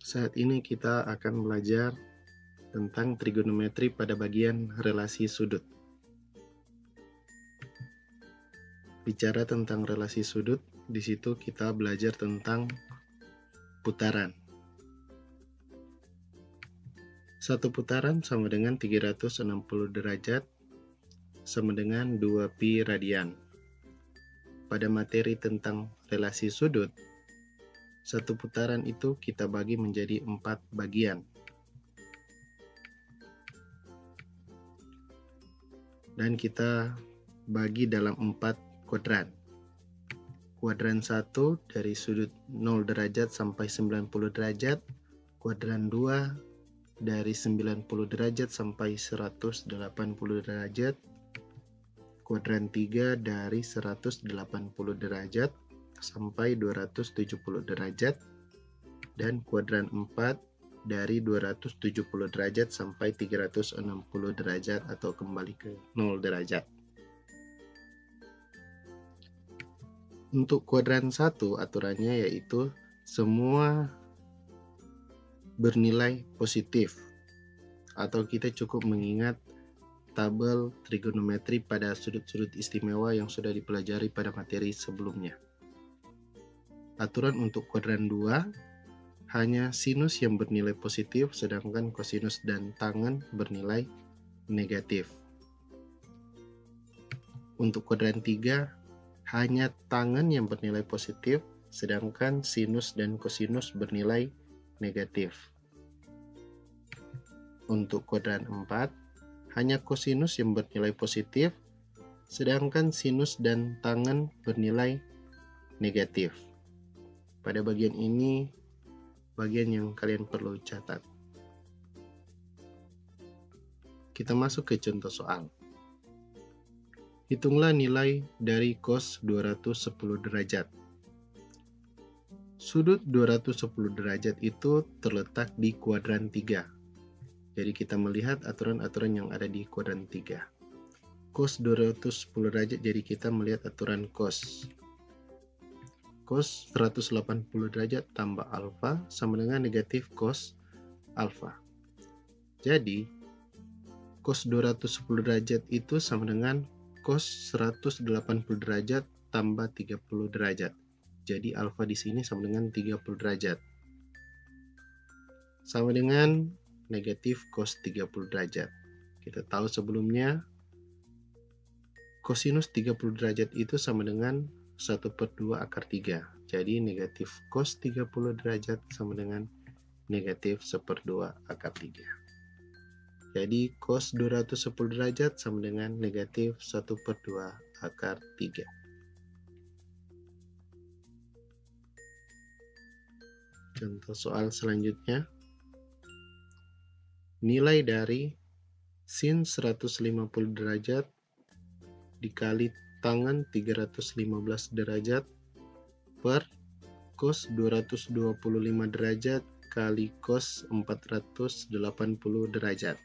Saat ini kita akan belajar tentang trigonometri pada bagian relasi sudut. Bicara tentang relasi sudut, di situ kita belajar tentang putaran. Satu putaran sama dengan 360 derajat sama dengan 2 pi radian. Pada materi tentang relasi sudut, satu putaran itu kita bagi menjadi 4 bagian. Dan kita bagi dalam 4 kuadran. Kuadran 1 dari sudut 0 derajat sampai 90 derajat, kuadran 2 dari 90 derajat sampai 180 derajat, kuadran 3 dari 180 derajat sampai 270 derajat, dan kuadran 4 dari 270 derajat sampai 360 derajat atau kembali ke 0 derajat. Untuk kuadran 1 aturannya yaitu semua bernilai positif, atau kita cukup mengingat tabel trigonometri pada sudut-sudut istimewa yang sudah dipelajari pada materi sebelumnya. Aturan untuk kuadran 2 hanya sinus yang bernilai positif, sedangkan kosinus dan tangen bernilai negatif. Untuk kuadran 3 hanya tangen yang bernilai positif, sedangkan sinus dan kosinus bernilai negatif. Untuk kuadran 4, hanya kosinus yang bernilai positif, sedangkan sinus dan tangen bernilai negatif. Pada bagian ini, bagian yang kalian perlu catat. Kita masuk ke contoh soal. Hitunglah nilai dari cos 210 derajat. Sudut 210 derajat itu terletak di kuadran 3. Jadi kita melihat aturan-aturan yang ada di kuadran 3. Cos 210 derajat, jadi kita melihat aturan cos. Cos 180 derajat tambah alfa sama dengan negatif cos alfa. Jadi, cos 210 derajat itu sama dengan cos 180 derajat tambah 30 derajat. Jadi alfa di sini sama dengan 30 derajat. Sama dengan negatif cos 30 derajat. Kita tahu sebelumnya kosinus 30 derajat itu sama dengan 1/2 akar 3. Jadi negatif cos 30 derajat sama dengan negatif 1/2 akar 3. Jadi cos 210 derajat sama dengan negatif 1/2 akar 3. Contoh soal selanjutnya. Nilai dari sin 150 derajat dikali tangen 315 derajat per cos 225 derajat kali cos 480 derajat.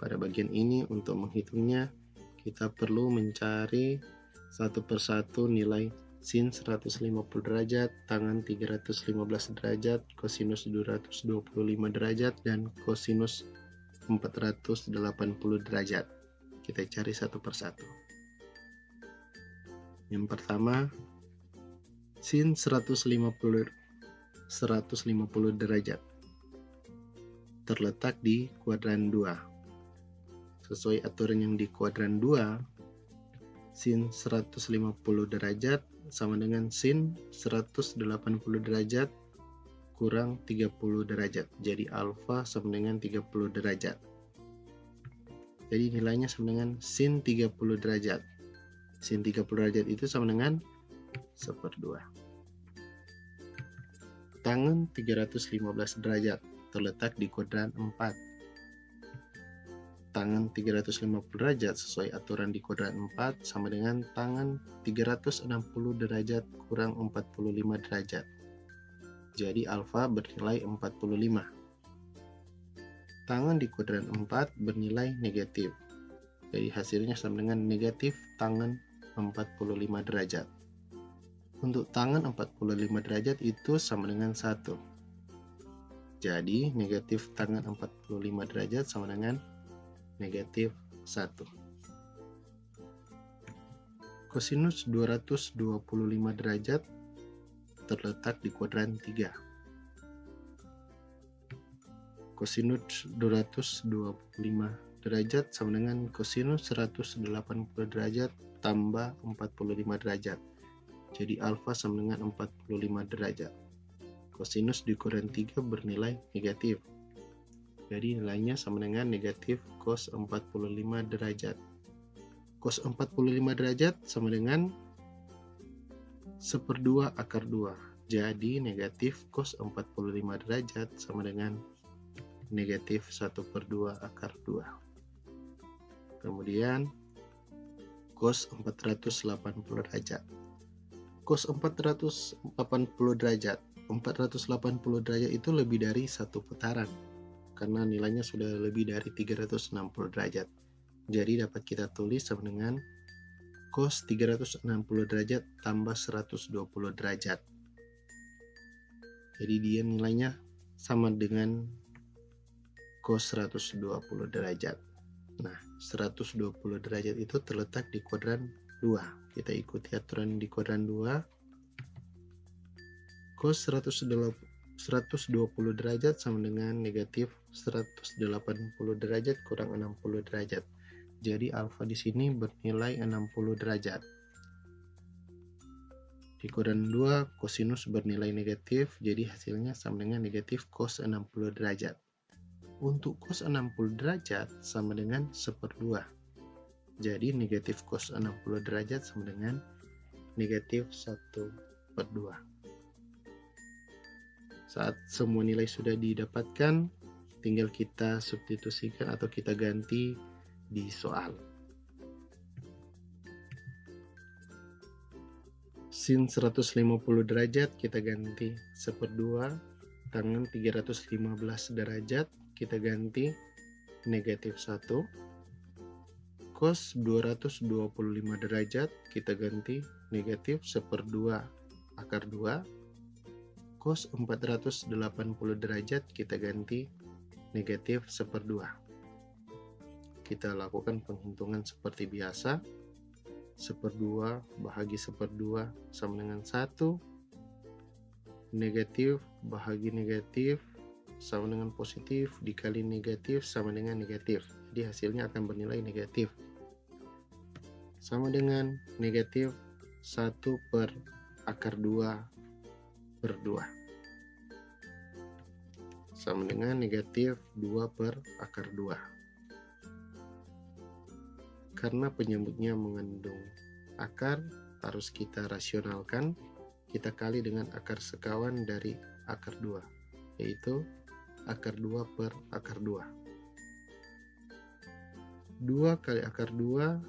Pada bagian ini untuk menghitungnya kita perlu mencari satu persatu nilai sin 150 derajat, tangen 315 derajat, kosinus 225 derajat, dan kosinus 480 derajat. Kita cari satu persatu. Yang pertama, sin 150 derajat terletak di kuadran 2. Sesuai aturan yang di kuadran 2, sin 150 derajat sama dengan sin 180 derajat kurang 30 derajat. Jadi alfa sama dengan 30 derajat. Jadi nilainya sama dengan sin 30 derajat. Sin 30 derajat itu sama dengan 1/2. Tangen 315 derajat terletak di kuadran 4. Tangen 350 derajat sesuai aturan di kuadran 4 sama dengan tangen 360 derajat kurang 45 derajat. Jadi alfa bernilai 45. Tangen di kuadran 4 bernilai negatif. Jadi hasilnya sama dengan negatif tangen 45 derajat. Untuk tangen 45 derajat itu sama dengan 1. Jadi negatif tangan 45 derajat sama dengan negatif 1. Kosinus 225 derajat terletak di kuadran 3. Kosinus 225 derajat sama dengan kosinus 180 derajat tambah 45 derajat. Jadi alfa sama dengan 45 derajat. Kosinus di kuadran 3 bernilai negatif. Jadi nilainya sama dengan negatif cos 45 derajat. Cos 45 derajat sama dengan 1/2 akar 2. Jadi negatif cos 45 derajat sama dengan negatif 1/2 akar 2. Kemudian cos 480 derajat. Cos 480 derajat. 480 derajat itu lebih dari satu putaran karena nilainya sudah lebih dari 360 derajat. Jadi dapat kita tulis sama dengan cos 360 derajat tambah 120 derajat. Jadi dia nilainya sama dengan cos 120 derajat. Nah, 120 derajat itu terletak di kuadran 2. Kita ikuti aturan di kuadran 2. Cos 120 derajat sama dengan negatif 180 derajat kurang 60 derajat. Jadi alfa di sini bernilai 60 derajat. Di kuadran 2 kosinus bernilai negatif, jadi hasilnya sama dengan negatif cos 60 derajat. Untuk cos 60 derajat sama dengan 1/2. Jadi negatif cos 60 derajat sama dengan negatif 1/2. Saat semua nilai sudah didapatkan, tinggal kita substitusikan atau kita ganti di soal. Sin 150 derajat kita ganti 1/2, tangan 315 derajat kita ganti negatif 1. Cos 225 derajat kita ganti negatif 1/2 akar 2. Cos 480 derajat kita ganti negatif 1/2. Kita lakukan penghitungan seperti biasa. 1/2 bahagi 1/2 sama dengan 1. Negatif bahagi negatif sama dengan positif dikali negatif sama dengan negatif. Jadi hasilnya akan bernilai negatif. Sama dengan negatif 1/akar 2/2. Sama dengan negatif 2/akar 2. Karena penyebutnya mengandung akar, harus kita rasionalkan. Kita kali dengan akar sekawan dari akar 2, yaitu akar 2/akar 2. 2 kali akar 2,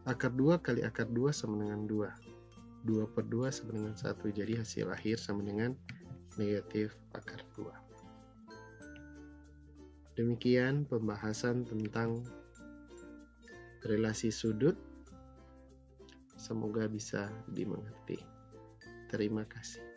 akar 2 kali akar 2 sama dengan 2. 2/2 sama dengan 1. Jadi hasil akhir sama dengan negatif akar 2. Demikian pembahasan tentang relasi sudut. Semoga bisa dimengerti. Terima kasih.